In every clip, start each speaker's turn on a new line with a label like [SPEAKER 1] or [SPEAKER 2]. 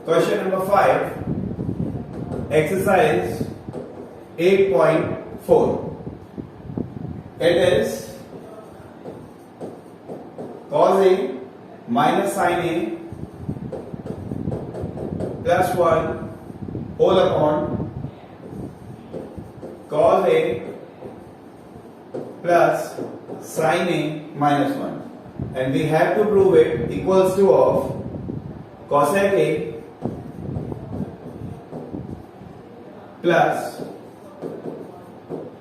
[SPEAKER 1] Question number 5, exercise 8.4. It is cos A minus sin A plus 1 whole upon cos A plus sin A minus 1, and we have to prove it equals to of cosec A plus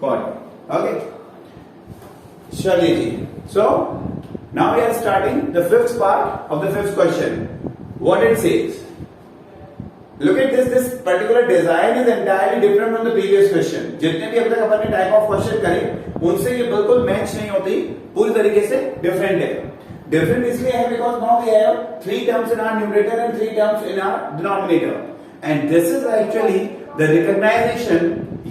[SPEAKER 1] cot A. Okay, चलिए जी. So now we are starting the fifth part of the fifth question. What it says. Look at this. This particular design is entirely different from the previous question. जितने भी अब तक अपन ने type of question करे उनसे ये बिल्कुल match नहीं होती, पूरी तरीके से डिफरेंट है. डिफरेंट इसलिए है because now we have 3 terms in our numerator and 3 terms in our denominator, and this is actually the recognization.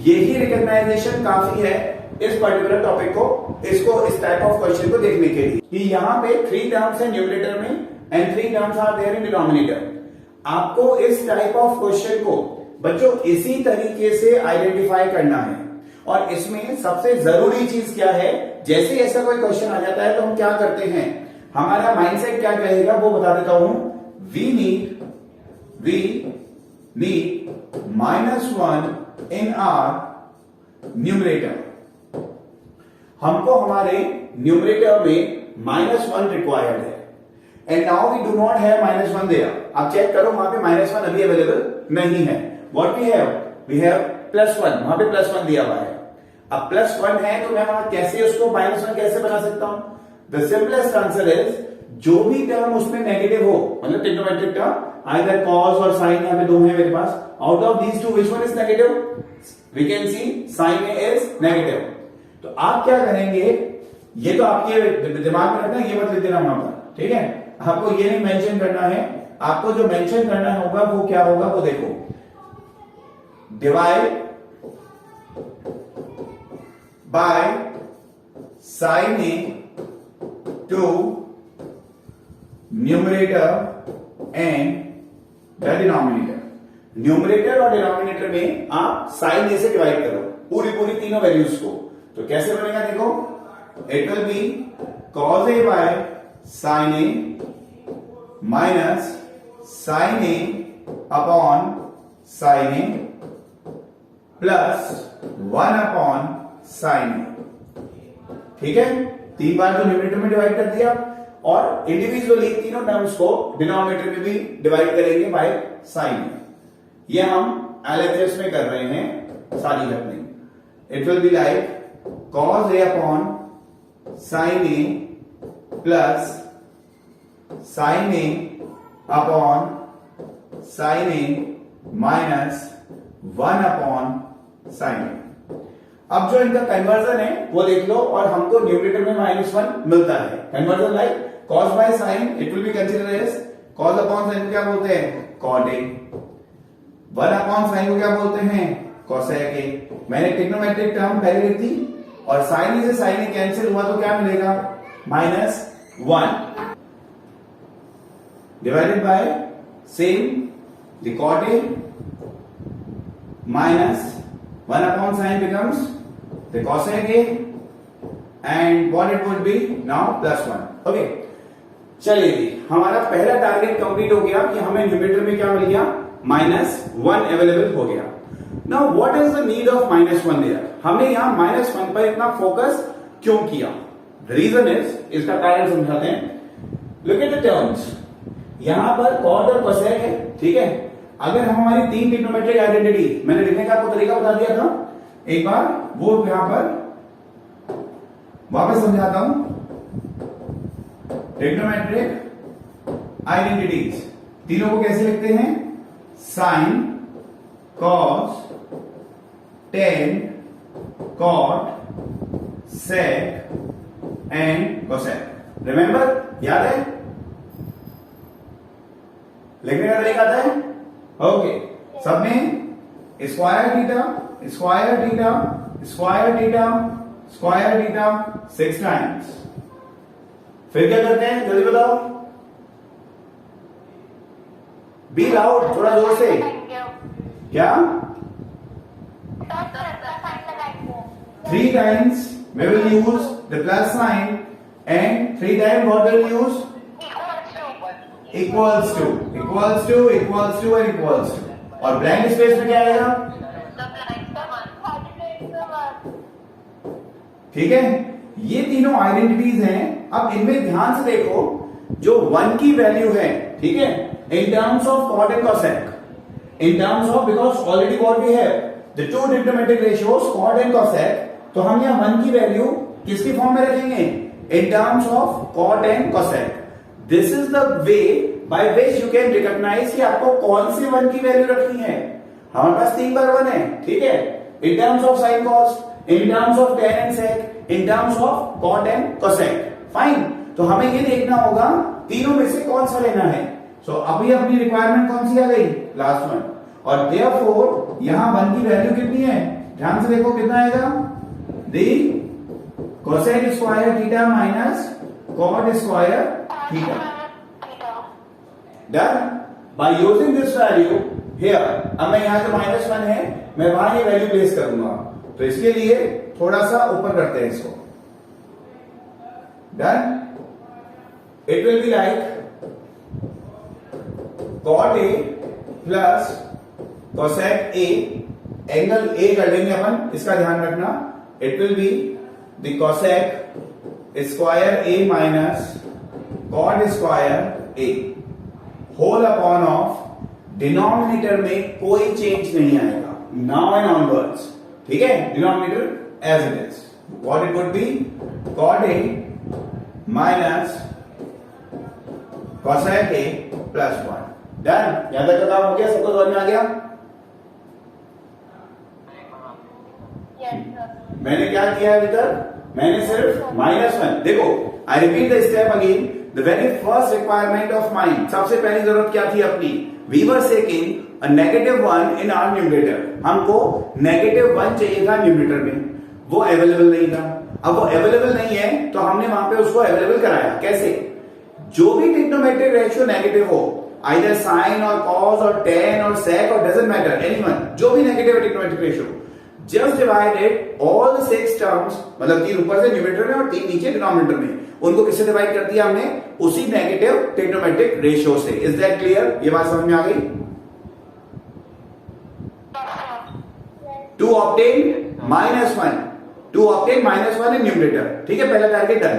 [SPEAKER 1] यही रिकॉग्नाइजेशन काफी है इस पर्टिकुलर टॉपिक को, इसको इस टाइप ऑफ क्वेश्चन को देखने के लिए कि यहाँ पे 3 टर्म्स है न्यूमरेटर में and 3 terms are there in denominator. आपको इस टाइप ऑफ क्वेश्चन को बच्चों इसी तरीके से आइडेंटिफाई करना है, और इसमें सबसे जरूरी चीज क्या है, जैसे ऐसा कोई क्वेश्चन आ जाता है तो हम क्या करते हैं, हमारा माइंडसेट क्या कहेगा वो बता देता हूं. We need -1 in our numerator. हमको हमारे न्यूमरेटर में -1 रिक्वायर्ड है, and now we do not have -1 there. आप चेक करो वहां पे -1 अभी अवेलेबल नहीं है. व्हाट वी हैव +1, वहां पे +1 दिया हुआ है. अब +1 है तो मैं वहां कैसे उसको -1 कैसे बना सकता हूं. द सिंपलेस्ट आंसर इज जो भी टर्म उसमें नेगेटिव हो, मतलब ट्रिग्नोमेट्रिक टर्म, आइदर कॉस और साइन, यहां पे दो है मेरे पास. Out of these two which one is negative? We can see sine A is negative. तो आप क्या करेंगे, ये तो आपके दिमाग में रखना, ये मत लिख देना वहां पर, ठीक है. आपको ये नहीं मेंशन करना है, आपको जो मेंशन करना होगा वो क्या होगा वो देखो. Divide by sine A to numerator and the denominator. Numerator और डिनोमिनेटर में आप साइन ए से डिवाइड करो पूरी तीनों वैल्यूज को. तो कैसे बनेगा देखो, it will be cos A by sine A minus sine A upon sine A plus 1 upon sine A. ठीक है, 3 बार तो न्यूमरेटर में डिवाइड कर दिया, और इंडिविजुअली तीनों टर्म्स को डिनोमिनेटर में भी डिवाइड करेंगे बाय साइन ए. ये हम एलएचएस में कर रहे हैं सारी अपनी. It will be like cos A upon sin A plus sin A upon sin A minus 1 upon sin A. अब जो इनका कन्वर्जन है वो देख लो, और हमको न्यूमरेटर में -1 मिलता है. Conversion like cos by sin, it will be consider as cos upon sin को क्या बोलते हैं, cot A. 1 अपॉन sin को क्या बोलते हैं, cosec A. मैंने ट्रिग्नोमेट्रिक टर्म पहले लिख दी, और साइन से साइन कैंसिल हुआ तो क्या मिलेगा, -1 divided by same the cot A minus 1 upon sign becomes the cosec A, and what it would B now +1. Okay, चलिए जी, हमारा पहला टारगेट कंप्लीट हो गया कि हमें न्यूमरेटर में क्या मिल गया, -1 अवेलेबल हो गया. Now what is the need of -1 there. हमने यहां -1 पर इतना फोकस क्यों किया? द रीजन इज, इसका कारण समझाते हैं. लुक एट द टर्म्स, यहां पर cot और cosec है, ठीक है. अगर हम हमारी 3 ट्रिग्नोमेट्रिक आइडेंटिटी, मैंने लिखने का आपको तरीका बता दिया था एक बार, वो यहां पर वापस समझाता हूं. ट्रिग्नोमेट्रिक आइडेंटिटीज तीनों को कैसे लिखते हैं, sine, cos, tan, cot, sec and cosec. Remember, याद है, लिखने का तरीका आता है. ओके, सब में square theta, square theta, square theta, square theta 6 times. फिर क्या करते हैं जल्दी बताओ, बी लाउड, थोड़ा जोर से। क्या? 3 times we will use the plus sign and 3 times what will we use? Equals to and equals to। और ब्लैंक स्पेस में क्या आएगा? ठीक है, ये तीनों आइडेंटिटीज हैं। अब इनमें ध्यान से देखो, जो 1 की वैल्यू है, ठीक है, in terms of cot and cosec, in terms of, because already what we have the two trigonometric ratios cot and cosec, तो हम यहाँ 1 की वैल्यू किसकी फॉर्म में रखेंगे? In terms of cot and cosec. This is the way by which you can recognize कि आपको कौन सी 1 की वैल्यू रखनी है। हमारे पास 3 बार 1 है, ठीक है, in terms of sine cos, in terms of tan and sec, in terms of cot and cosec. Fine, तो हमें ये देखना होगा तीनों में से कौन सा लेना है। सो अभी अपनी रिक्वायरमेंट कौन सी आ गई? Last one. और देयरफॉर यहां 1 की वैल्यू कितनी है? ध्यान से देखो कितना आएगा? The cosec square theta minus cot square theta. Done. By using this value here, अब मैं यहां जो -1 है मैं वहां ये वैल्यू प्लेस करूंगा, तो इसके लिए थोड़ा सा ऊपर करते हैं इसको। Done. It will be like cot A plus cosec A, angle A कर लेंगे अपन, इसका ध्यान रखना। It will be the cosec square A minus cot square A whole upon of, denominator में कोई चेंज नहीं आएगा नाउ एंड ऑनवर्ड्स, ठीक है, denominator as it is. What it would be? Cot A minus cosec A plus 1। Done. यहां तक का काम हो गया, सबको समझ में आ गया? मैंने क्या किया अभी तक? मैंने सिर्फ -1, देखो, I repeat the step again. The very first requirement of mind, सबसे पहली जरूरत क्या थी अपनी? We were seeking a -1 in our numerator. हमको -1 चाहिए था न्यूमरेटर में, वो अवेलेबल नहीं था। अब वो अवेलेबल नहीं है तो हमने वहां पे उसको अवेलेबल कराया। कैसे? जो भी ट्रिग्नोमेट्रिक रेशियो नेगेटिव हो, आइदर साइन और कॉस और टेन और सेक और डजंट मैटर, एनीवन, जो भी negative trigonometric ratio, just divided all 6 terms, मतलब 3 ऊपर से न्यूमरेटर में और 3 नीचे डिनोमिनेटर में, उनको किससे डिवाइड कर दिया हमने? उसी नेगेटिव ट्रिग्नोमेट्रिक रेशियो से। Is that clear? ये बात समझ में आ गई? टू ऑब्टेन -1 इन न्यूमरेटर, ठीक है, पहला टारगेट डन।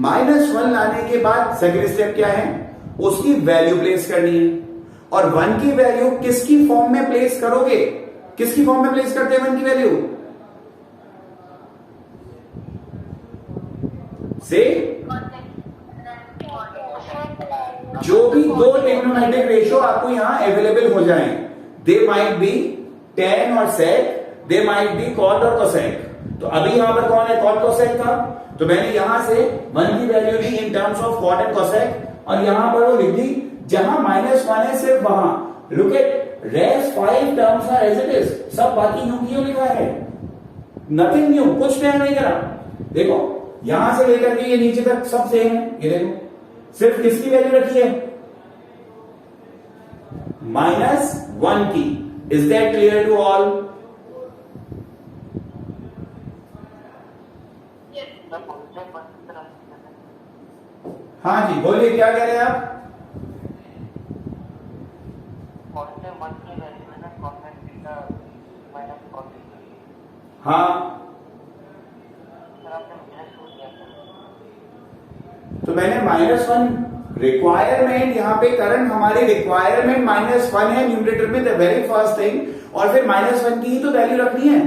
[SPEAKER 1] -1 लाने के बाद सेकंड स्टेप क्या है? उसकी वैल्यू प्लेस करनी है। और 1 की वैल्यू किसकी फॉर्म में प्लेस करोगे? किसकी फॉर्म में प्लेस करते हैं 1 की वैल्यू? से जो भी 2 ट्रिग्नोमेट्रिक रेशियो आपको यहां अवेलेबल हो जाएं, दे माइट बी टेन और सेक, दे माइट बी कॉट और कोसेक। तो अभी यहां पर कौन है? कॉट कोसेक का, तो मैंने यहां से 1 की वैल्यू ली in terms of cot and cosec, और यहां पर वो लिख दी जहां -1 है सिर्फ वहां। Look at rest 5 terms are as it is, सब बाकी यूं क्यों लिखा है? नथिंग न्यू, कुछ नया नहीं करा। देखो यहां से लेकर के ये नीचे तक सब सेम है। ये देखो सिर्फ किसकी वैल्यू रखी है? -1 की। Is that clear to all? हाँ जी बोलिए, क्या कह रहे हैं आप? हाँ, तो मैंने -1 रिक्वायरमेंट, यहां पे करंट हमारी रिक्वायरमेंट -1 है न्यूमरेटर में, द वेरी फर्स्ट थिंग, और फिर -1 की ही तो वैल्यू रखनी है।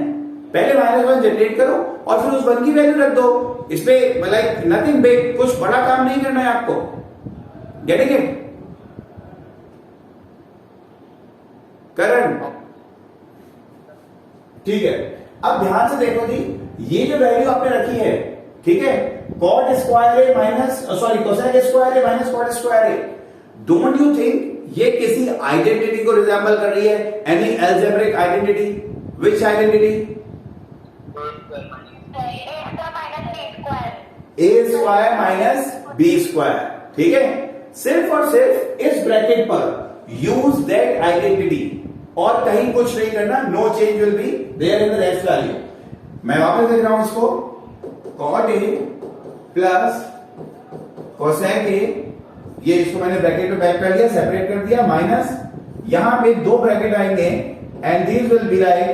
[SPEAKER 1] पहले -1 जनरेट करो और फिर उस 1 की वैल्यू रख दो। इस पे लाइक नथिंग बिग, कुछ बड़ा काम नहीं करना है आपको। Getting it? करंट, ठीक है। अब ध्यान से देखो जी, ये जो वैल्यू आपने रखी है, ठीक है, cot square A minus cosec square A minus cot square A, don't you think ये किसी आइडेंटिटी को रिजेंबल कर रही है? Any algebraic identity? Which identity? A square minus B square, ठीक है। सिर्फ और सिर्फ इस ब्रैकेट पर यूज दैट आइडेंटिटी, और कहीं कुछ नहीं करना, no change will be there in the rest value. मैं वापस लिख रहा हूं इसको, cot A plus cosec A, ये इसको मैंने ब्रैकेट में बैक कर दिया, सेपरेट कर दिया, माइनस यहां पे दो ब्रैकेट आएंगे and this will be like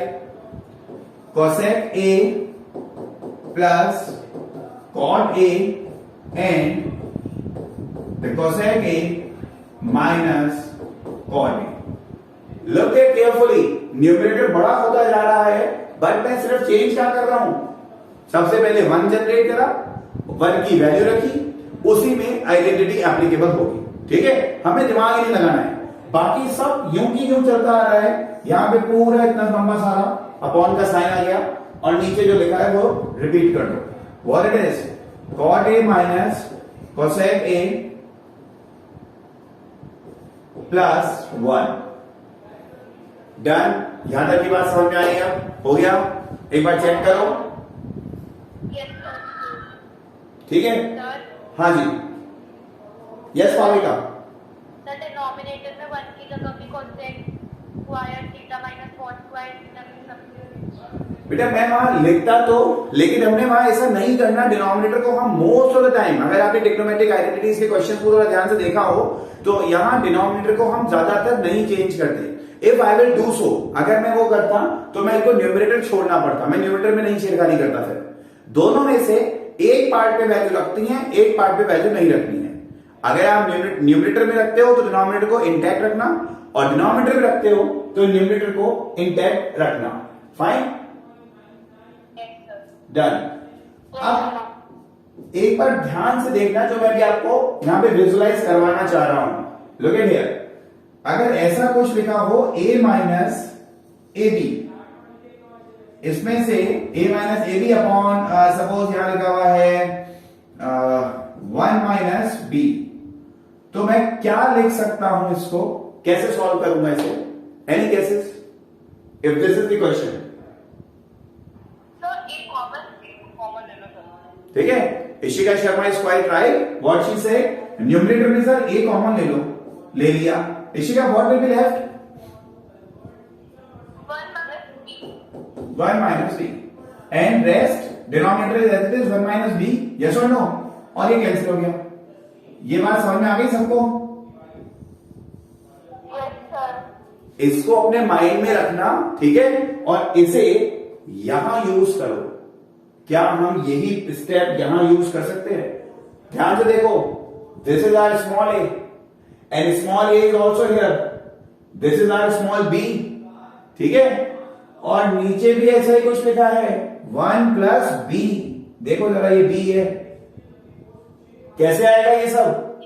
[SPEAKER 1] cosec A plus cot A and the cosec A minus cot A. Look at carefully, numerator बड़ा होता जा रहा है, बट मैं सिर्फ चेंज क्या कर रहा हूं, सबसे पहले 1 जनरेट करा, 1 की वैल्यू रखी, उसी में आइडेंटिटी एप्लीकेबल होगी। ठीक है, हमें दिमाग ही नहीं लगाना है, बाकी सब यूं की यूं चलता आ रहा है। यहां पे पूरा इतना लंबा सारा अपॉन का साइन आ गया, और नीचे जो लिखा है वो रिपीट कर दो, what it is, cot A minus cosec A plus 1। Done, यहां तक की बात समझ में आई है? हो गया? एक बार चेक करो। ठीक है, हाँ जी, यस पाविका।
[SPEAKER 2] डिनोमिनेटर में 1 की जगह पे cosec square theta minus cot square theta की सब्स्टिट्यूट।
[SPEAKER 1] बेटा मैं वहां लिखता तो, लेकिन हमने वहां ऐसा नहीं करना। डिनोमिनेटर को हम मोस्ट ऑफ द टाइम, अगर आपने ट्रिग्नोमेट्रिक आइडेंटिटीज के क्वेश्चन को थोड़ा ध्यान से देखा हो, तो यहां डिनोमिनेटर को हम ज्यादातर नहीं चेंज करते। If I will do so, अगर मैं वो करता तो मैं इनको न्यूमरेटर छोड़ना पड़ता, मैं न्यूमरेटर में नहीं छेड़खानी करता। फिर दोनों में से एक पार्ट पे वैल्यू रखती है, एक पार्ट पे वैल्यू नहीं रखनी है। अगर आप न्यूमरेटर में रखते हो तो डिनोमिनेटर को इंटैक्ट रखना, और डिनोमिनेटर में रखते हो तो न्यूमरेटर को इंटैक्ट रखना। Fine, done. अब एक बार ध्यान से देखना, जो मैं भी आपको यहां पे विजुअलाइज करवाना चाह रहा हूं। लुक एट हियर, अगर ऐसा कुछ लिखा हो a माइनस ए बी, इसमें से a minus A B upon suppose यहां लिखा हुआ है 1 माइनस बी, तो मैं क्या लिख सकता हूं, इसको कैसे सॉल्व करूंगा इसे? Any guesses if this is the question? ठीक है, Ishika Sharma is quite right, what she said, numerator में सर a कॉमन ले लो, ले लिया। Ishika what will be left? 1 minus b and rest denominator is as it is 1 minus b, yes or no? और ये cancel हो गया। ये बात समझ में आ गई सबको? इसको अपने माइंड में रखना, ठीक है, और इसे यहां यूज करो। क्या हम यही स्टेप यहां यूज कर सकते हैं? ध्यान से देखो, this is our small A and small A is also here, this is our small B, ठीक है, और नीचे भी ऐसा ही कुछ लिखा है 1 प्लस बी। देखो जरा, ये बी है, कैसे आएगा ये सब?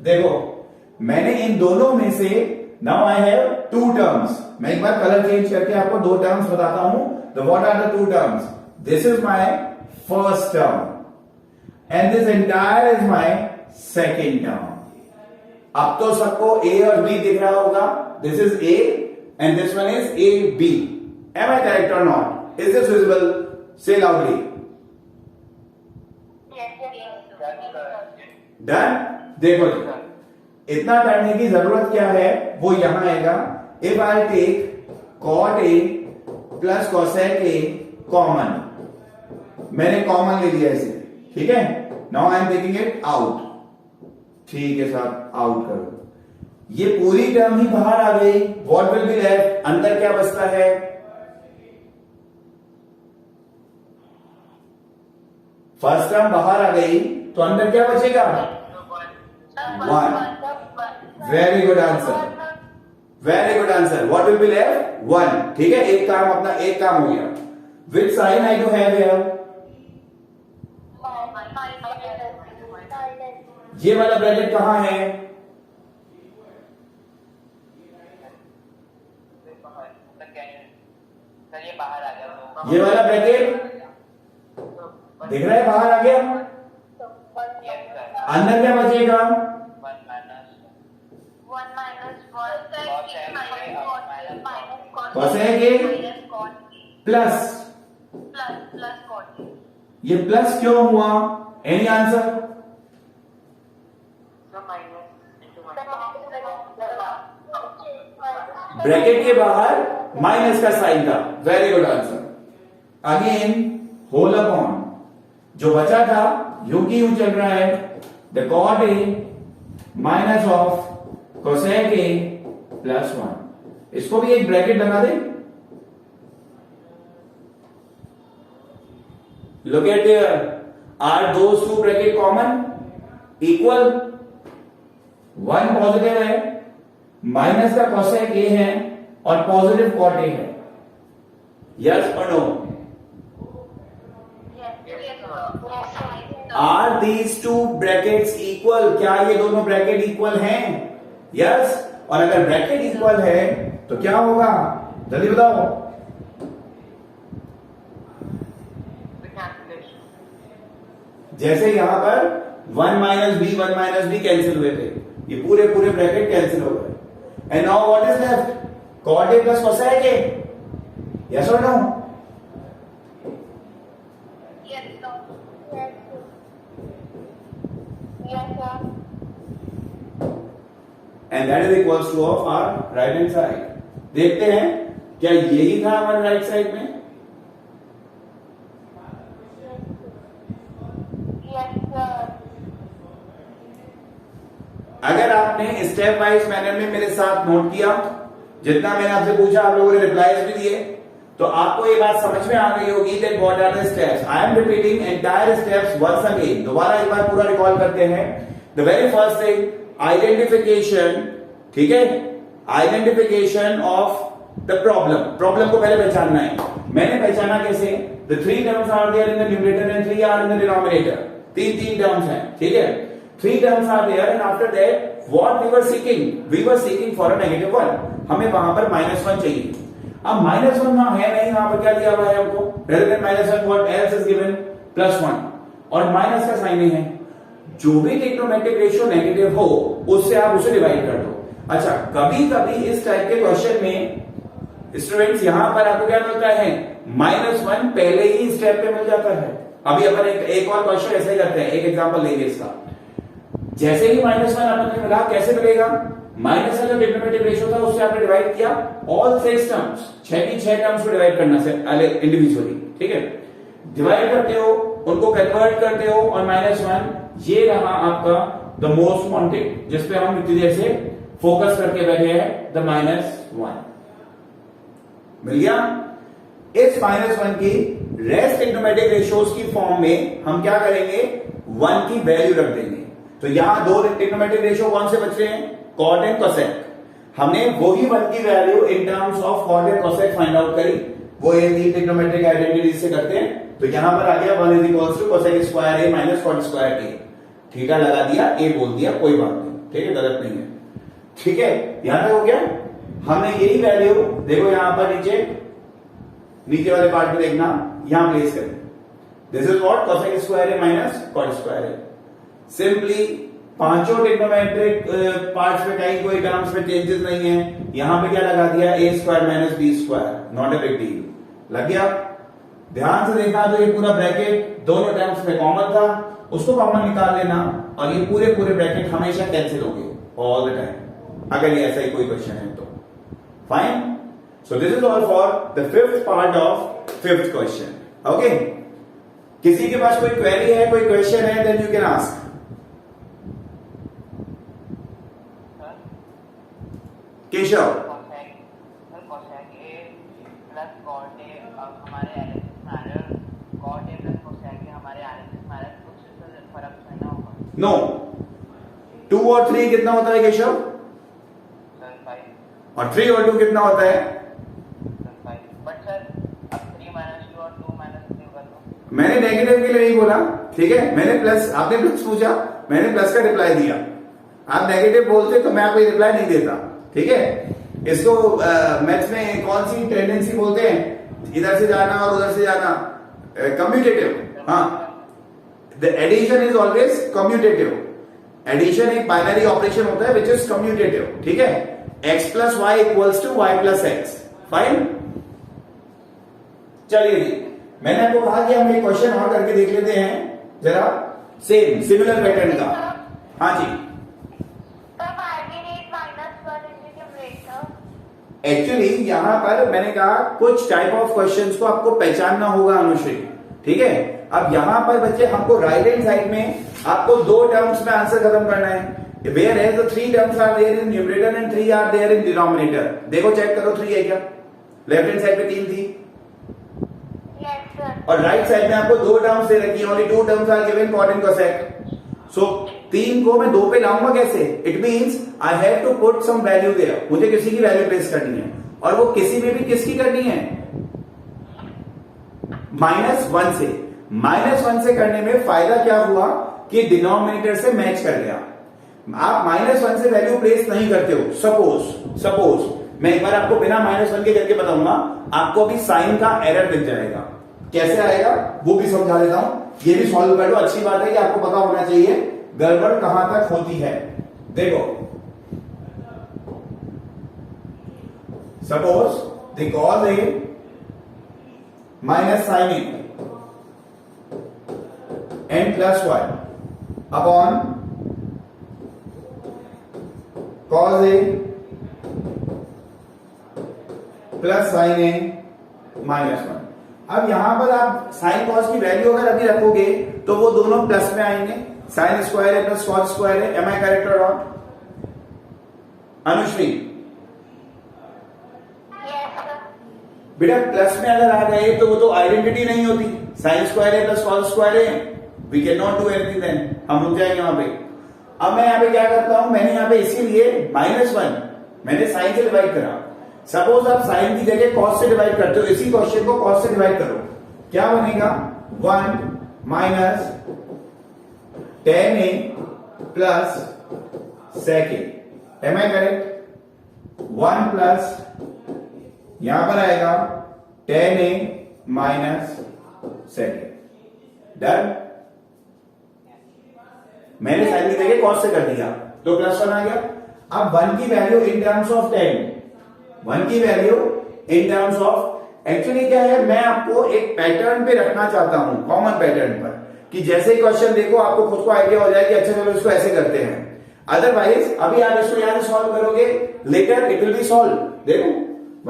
[SPEAKER 1] देखो मैंने इन दोनों में से, नाउ आई हैव 2 टर्म्स, मैं एक बार कलर चेंज करके आपको 2 टर्म्स बताता हूं। The what are the 2 terms? This is my first term and this entire is my second term. अब तो सबको ए और बी दिख रहा होगा, this is A and this one is A B. Am I correct or not? Is this visible? Say loudly. Done? देखो जी, इतना करने की जरूरत क्या है, वो यहां आएगा। If I take cot A plus cosec A common, मैंने कॉमन ले लिया इसे, ठीक है। Now I am taking it out, ठीक है साहब, आउट करो। ये पूरी टर्म ही बाहर आ गई। What will be left? अंदर क्या बचता है? फर्स्ट टर्म बाहर आ गई, तो अंदर क्या बचेगा? 1। Very good answer, very good answer. What will be left? 1, ठीक है, एक काम अपना, एक काम हो गया। Which sign I do have here? ये वाला ब्रैकेट कहां है? ये वाला ब्रैकेट दिख रहा है, बाहर आ गया। अंदर क्या बचेगा? 1 प्लस, ये प्लस क्यों हुआ? Any answer? ब्रैकेट के बाहर माइनस का साइन था। Very good answer. Again whole upon, जो बचा था यूं की यूं चल रहा है, the cot A minus of cosec A plus 1। इसको भी एक ब्रैकेट लगा दे। Look at here. Are those two bracket common? Equal? One positive है, माइनस का कोसेक ए है और पॉजिटिव कॉट ए है। यस और no? Are these two brackets equal? क्या ये दोनों ब्रैकेट इक्वल हैं? यस। और अगर ब्रैकेट इक्वल है तो क्या होगा, जल्दी बताओ। जैसे यहां पर 1 माइनस बी कैंसिल हुए थे, ये पूरे पूरे ब्रैकेट कैंसिल हो गए। And now what is left? Cot A plus cosec A. Yes और no? And that is equals to of our right hand side. देखते हैं क्या यही था हमारे राइट साइड में? अगर आपने स्टेप वाइज मैनर में मेरे साथ नोट किया, जितना मैंने आपसे पूछा आप लोगों ने रिप्लाईज भी दिए, तो आपको ये बात समझ में आ गई होगी that what are the steps. I am repeating entire steps once again. दोबारा एक बार पूरा रिकॉल करते हैं। The very first thing, identification. ठीक है, identification of the problem. Problem को पहले पहचानना है। मैंने पहचाना कैसे? The 3 terms are there in the numerator and 3 are in the denominator. तीन टर्म्स हैं, ठीक है। 3 terms are there and after that what we were seeking? We were seeking for a negative 1. हमें वहां पर -1 चाहिए। अब -1 वहां है नहीं, वहां पर क्या दिया हुआ है हमको? rather than -1 what else is given? +1 और माइनस का साइन है। जो भी ट्रिग्नोमेट्रिक रेशियो नेगेटिव हो उससे आप उसे डिवाइड कर दो। अच्छा, कभी कभी इस टाइप के क्वेश्चन में स्टूडेंट्स यहां पर आपको क्या मिलता है? -1 पहले ही स्टेप पे मिल जाता है। अभी अपन एक और क्वेश्चन ऐसे ही करते हैं, एक एग्जांपल लेंगे इसका। जैसे ही -1 अपन ने मिला, कैसे मिलेगा? माइनस का जो ट्रिग्नोमेट्रिक रेशियो था उससे आपने डिवाइड किया ऑल 6 टर्म्स, 6 की 6 टर्म्स को डिवाइड करना से इंडिविजुअली, ठीक है। डिवाइड करते हो, उनको कन्वर्ट करते हो और -1 ये रहा आपका द मोस्ट वांटेड, जिसपे हम इतनी देर से फोकस करके बैठे हैं, द -1 मिल गया। इस -1 की रेस्ट ट्रिग्नोमेट्रिक रेशियोज की फॉर्म में हम क्या करेंगे? 1 की वैल्यू रख देंगे। तो यहां दो ट्रिग्नोमेट्रिक रेशियो कौन से बच रहे हैं? Cot and cosec. हमने वही 1 की value in terms of cot and cosec find out करी। वो ये तीन ट्रिग्नोमेट्रिक आइडेंटिटी से करते हैं। तो यहां पर आ गया 1 is equals to cosec square A minus cot square a. Theta लगा दिया, ए बोल दिया, कोई बात नहीं, ठीक है, गलत नहीं है, ठीक है। यहां तक हो गया। हमें यही वैल्यू देखो यहां पर नीचे वाले पार्ट में देखना, यहां प्लेस करें। This is what? Cosec square A minus cot square a. Simply पांचों ट्रिग्नोमेट्रिक पार्ट्स में कहीं कोई टर्म्स में चेंजेस नहीं है। यहां पे क्या लगा दिया? A square minus B square, not a big deal. लग गया? ध्यान से देखा तो ये पूरा ब्रैकेट दोनों टर्म्स में कॉमन था, उसको कॉमन निकाल लेना और ये पूरे पूरे ब्रैकेट हमेशा कैंसिल होंगे ऑल द टाइम, अगर ये ऐसा ही कोई क्वेश्चन है तो। Fine. So this is all for the 5th part of 5th question. Okay, किसी के पास कोई क्वेरी है, कोई क्वेश्चन है, then you can ask. Keshav, no 2 और 3 कितना होता है केशव? और 3 और 2 कितना होता है? मैंने नेगेटिव के लिए नहीं बोला, ठीक है। मैंने प्लस, आपने प्लस पूछा, मैंने प्लस का रिप्लाई दिया। आप नेगेटिव बोलते तो मैं आपको रिप्लाई नहीं देता, ठीक है। इसको मैथ्स में कौन सी टेंडेंसी बोलते हैं? इधर से जाना और उधर से जाना, कम्यूटेटिव। हाँ, the addition is always commutative. Addition एक बाइनरी ऑपरेशन होता है विच इज कम्यूटेटिव, ठीक है। x plus y equals to y plus x. Fine. चलिए जी, मैंने आपको कहा कि हम एक क्वेश्चन और करके देख लेते हैं जरा, सेम सिमिलर पैटर्न का। हाँ जी, एक्चुअली यहां पर मैंने कहा कुछ टाइप ऑफ क्वेश्चंस को आपको पहचानना होगा अनुश्री, ठीक है। अब यहां पर बच्चे हमको राइट हैंड साइड में आपको 2 टर्म्स में आंसर खत्म करना है, where as the 3 terms are there in numerator and 3 are there in denominator. देखो चेक करो 3 है क्या, लेफ्ट हैंड साइड पे 3 थी
[SPEAKER 2] Yes, sir.
[SPEAKER 1] और राइट साइड में आपको 2 टर्म्स दे रखी है, only 2 terms are given cot and cosec. So 3 को मैं 2 पे लाऊंगा कैसे? It means I have to put some value there, मुझे किसी की वैल्यू प्लेस करनी है और वो किसी में भी किसकी करनी है? -1 से। -1 से करने में फायदा क्या हुआ कि डिनोमिनेटर से मैच कर गया। आप -1 से वैल्यू प्लेस नहीं करते हो। सपोज मैं एक बार आपको बिना -1 के करके बताऊंगा, आपको अभी साइन का एरर दिख जाएगा। कैसे आएगा वो भी समझा देता हूं, ये भी सॉल्व कर लो। अच्छी बात है कि आपको पता होना चाहिए गड़बड़ कहां तक होती है। देखो suppose the cos A minus sine A and plus 1 upon cos A plus sine A -1। अब यहां पर आप साइन कॉस की वैल्यू अगर अभी रखोगे तो वो दोनों प्लस में आएंगे, साइन स्क्वायर है प्लस कॉस स्क्वायर है। एम आई करेक्ट और नॉट अनुश्री?
[SPEAKER 2] Yes, sir.
[SPEAKER 1] बेटा प्लस में अगर आ गए तो वो तो आइडेंटिटी नहीं होती, साइन स्क्वायर है प्लस कॉस स्क्वायर है, we can not do anything then, हम रुक जाएंगे वहां पे। अब मैं यहां पे क्या करता हूं, मैंने यहां पे इसीलिए -1 मैंने साइन से डिवाइड करा। सपोज आप साइन की जगह कॉस से डिवाइड करते हो, इसी क्वेश्चन को कॉस से डिवाइड करो, क्या बनेगा? 1 minus tan a plus sec a। Am I correct? 1 plus यहां पर आएगा tan a minus sec a। Done. मैंने साइन की जगह कॉस से कर दिया तो +1 आ गया। अब 1 की value in terms of tan, 1 की value in terms of, actually क्या है, मैं आपको एक पैटर्न पे रखना चाहता हूं, कॉमन पैटर्न पर, कि जैसे क्वेश्चन देखो आपको खुद को आइडिया हो जाए कि अच्छा चलो इसको ऐसे करते हैं। अदरवाइज अभी आप इसको यहां से सॉल्व करोगे, later it will be solve. देखो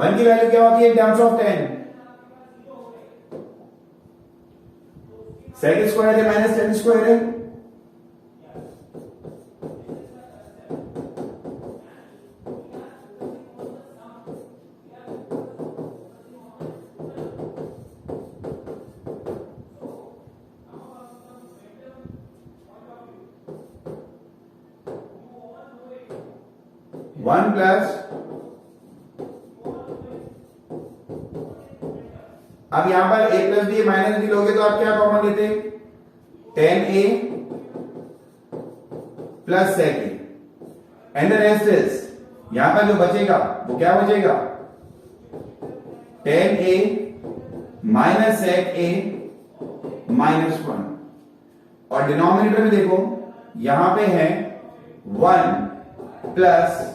[SPEAKER 1] 1 की वैल्यू क्या होती है in terms of 10, sec square है माइनस tan स्क्वायर है। वन प्लस, अब यहां पर a plus b minus b लोगे तो आप क्या कॉमन लेते? tan a plus sec a and the rest is, यहां पर जो बचेगा वो क्या बचेगा? tan a minus sec a -1। और डिनोमिनेटर में देखो यहां पे है 1 plus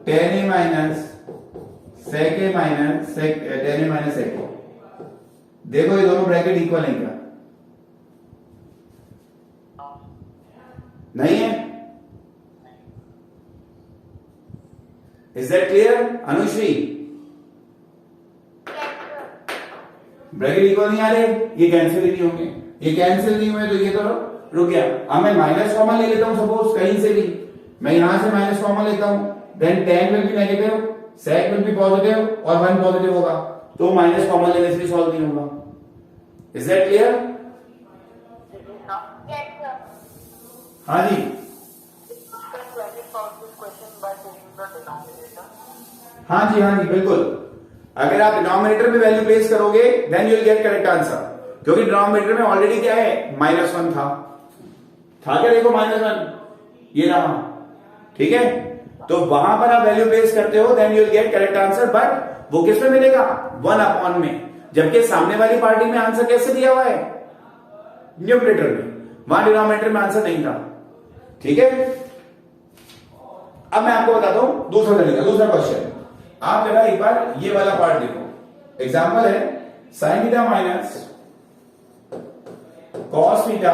[SPEAKER 1] tan a minus sec a minus tan a minus sec a। देखो ये दोनों ब्रैकेट इक्वल है क्या? नहीं है? Is that clear Anushree?
[SPEAKER 2] Yes, sir.
[SPEAKER 1] Bracket equal नहीं आ रहे, ये कैंसिल ही नहीं होंगे, ये कैंसिल नहीं हुए तो ये तो रुक गया। अब मैं माइनस कॉमन ले लेता हूं, सपोज कहीं से भी मैं यहां से माइनस कॉमन लेता हूं, then tan will be negative, sec will be positive और 1 पॉजिटिव होगा, तो माइनस कॉमन लेने से सॉल्व नहीं होगा। Is that clear?
[SPEAKER 2] Yes, sir.
[SPEAKER 1] हाँ जी, हाँ जी बिल्कुल। अगर आप डिनोमिनेटर में वैल्यू प्लेस करोगे then you will get correct answer, क्योंकि डिनोमिनेटर में ऑलरेडी क्या है? -1 था क्या? देखो -1 ये रहा, ठीक है। तो वहां पर आप वैल्यू प्लेस करते हो then you will get correct answer, but वो किस में मिलेगा? 1 अपॉन में, जबकि सामने वाली पार्टी में आंसर कैसे दिया हुआ है? न्यूमरेटर में, वहां डिनोमिनेटर में आंसर नहीं था, ठीक है। अब मैं आपको बताता हूं दूसरा तरीका, दूसरा क्वेश्चन। आप जरा एक बार ये वाला पार्ट देखो, एग्जांपल है sine theta minus cos theta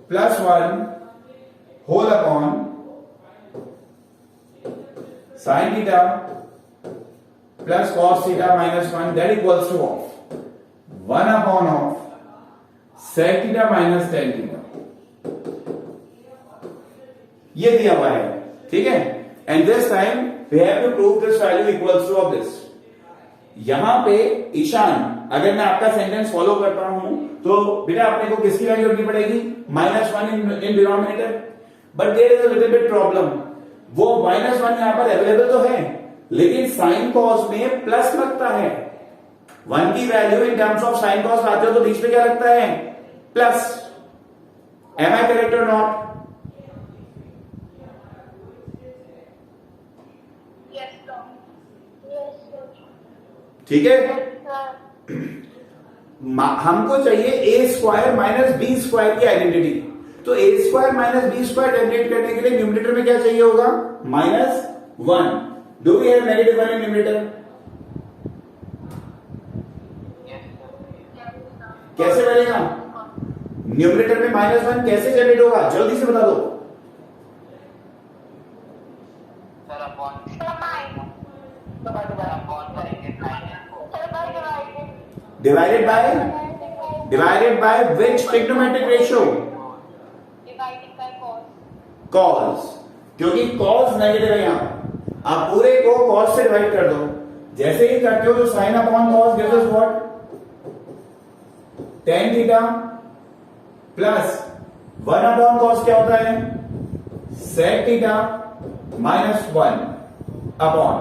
[SPEAKER 1] plus 1 whole upon sine theta plus cos theta minus 1 that equals to of 1 upon of sec theta minus tan theta. ये दिया हुआ है, ठीक है। And this time we have to prove this value equals to of this. यहां पे ईशान, अगर मैं आपका सेंटेंस फॉलो करता हूं तो बेटा अपने को किसकी वैल्यू रखनी पड़ेगी, -1 in denominator. But there is a little bit problem, वो -1 यहां पर अवेलेबल तो है लेकिन साइन कॉस में प्लस लगता है। 1 की value in terms of sine cos लाते हो तो बीच में क्या लगता है, प्लस। एम आई करेक्ट और नॉट? ठीक है, हमको चाहिए A square minus B square की आइडेंटिटी। तो A square minus B square generate करने के लिए न्यूमरेटर में क्या चाहिए होगा, -1। Do we have -1 in numerator? कैसे बनेगा न्यूमरेटर में -1 कैसे जनरेट होगा, जल्दी से बता दो। Divided by which trigonometric ratio?
[SPEAKER 2] Divided by cos.
[SPEAKER 1] Cos, क्योंकि कॉस नेगेटिव है यहां पर। आप पूरे को कॉस से डिवाइड कर दो। जैसे ही करते हो तो sine upon cos gives us what, tan theta plus 1 upon cos क्या होता है, sec theta minus 1 upon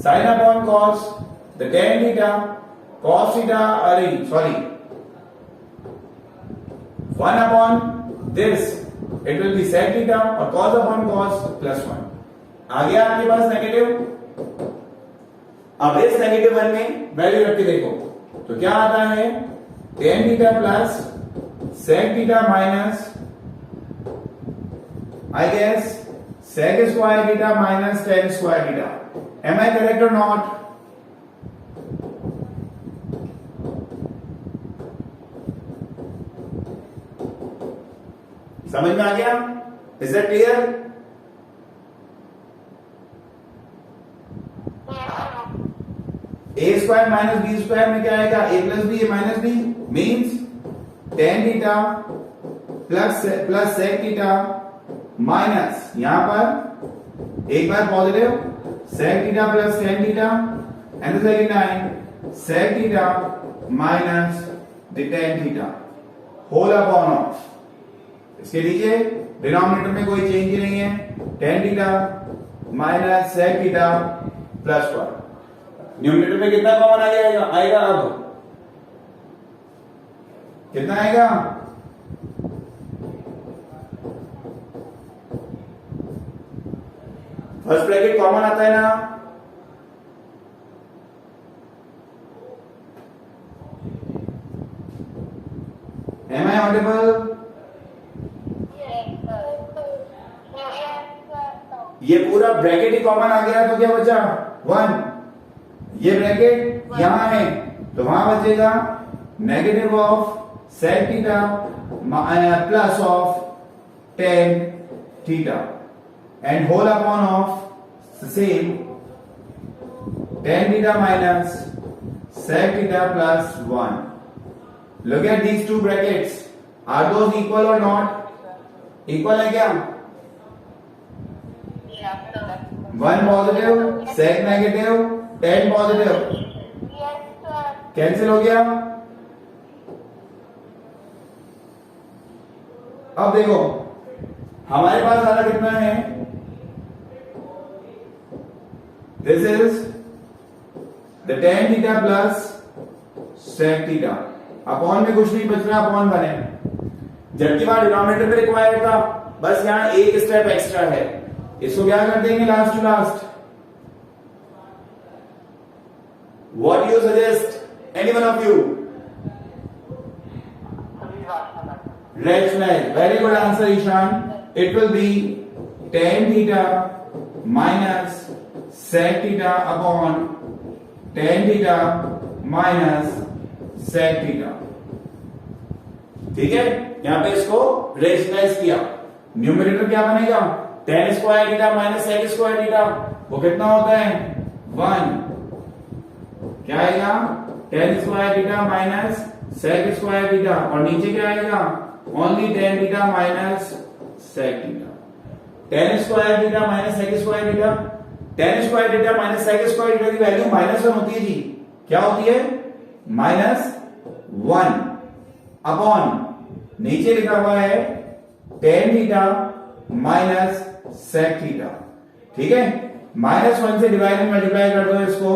[SPEAKER 1] sine upon cos the tan theta cos theta, अरे sorry 1 upon this it will be sec theta और cos upon cos +1। आ गया आपके पास negative. अब इस -1 में वैल्यू रख के देखो तो क्या आता है, tan theta plus sec theta minus I guess sec square theta minus tan square theta. Am I correct और नॉट? समझ में आ गया? Is that clear? A square minus B square में क्या आएगा, A plus B, A minus B means tan theta plus sec theta minus, यहां पर एक बार positive sec theta plus tan theta and the second time sec theta minus the tan theta whole upon of. इसके नीचे denominator में कोई change ही नहीं है, tan theta minus sec theta +1। Numerator में कितना कॉमन आएगा अब कितना आएगा, फर्स्ट ब्रैकेट कॉमन आता है ना, एम आई ऑडिबल? ये पूरा ब्रैकेट ही कॉमन आ गया तो क्या बचा, 1। ये ब्रैकेट यहां है तो वहां बचेगा negative of sec theta plus of tan theta and whole upon of same tan theta minus sec theta +1। Look at these two brackets, are those equal और नॉट? इक्वल है क्या? 1 positive sec negative 10 positive cancel हो गया। अब देखो हमारे पास सारा कितना है, this is the tan theta plus sec theta, upon में कुछ नहीं बच रहा, अपॉन बने, जबकि वहां डिनोमिनेटर में रिक्वायर्ड था, बस यहां एक स्टेप एक्स्ट्रा है। इसको क्या कर देंगे last to last, what you suggest, any one of you? Rationalize. Very good answer, Ishan. It will be tan theta minus sec theta upon tan theta minus sec theta. ठीक है, यहां पे इसको रेशनलाइज किया। न्यूमरेटर क्या बनेगा, tan square theta minus sec square theta वो कितना होता है 1, क्या आएगा tan square theta minus sec square theta, और नीचे क्या आएगा only tan theta minus sec theta. tan square theta minus sec square theta, tan square theta minus sec square theta की वैल्यू -1 होती है जी। क्या होती है -1 अपॉन नीचे लिखा हुआ है tan theta minus sec theta. ठीक है, -1 से डिवाइड में मल्टीप्लाई कर दो इसको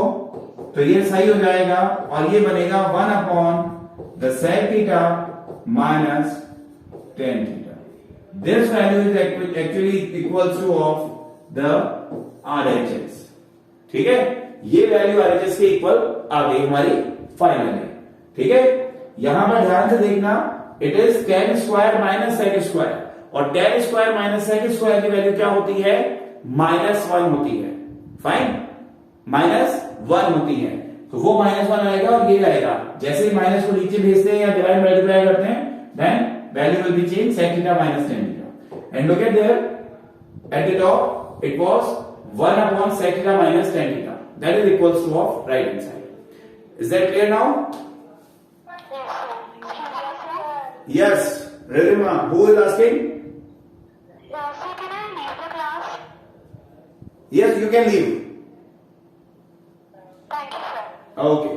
[SPEAKER 1] तो ये सही हो जाएगा और ये बनेगा 1 upon the sec theta minus tan theta. This value is actually equals to of the RHS। ठीक है, ये वैल्यू RHS के इक्वल आ गई हमारी फाइनली। ठीक है, यहां पर ध्यान से देखना, it is tan square minus sec square, और tan square minus sec square की वैल्यू क्या होती है -1 होती है। फाइन, -1 होती है, तो वो -1 आएगा और ये आएगा। जैसे ही माइनस को नीचे भेजते हैं या डिवाइड मल्टीप्लाई करते हैं, then value will be change sec theta minus tan theta. And look at there at the top it was 1 upon sec theta minus tan theta, that is equals to of right hand side. Is that clear now? Yes, Ridhima, who is asking?
[SPEAKER 2] So can I leave the class?
[SPEAKER 1] Yes, you can leave.
[SPEAKER 2] Thank you, sir.
[SPEAKER 1] Okay.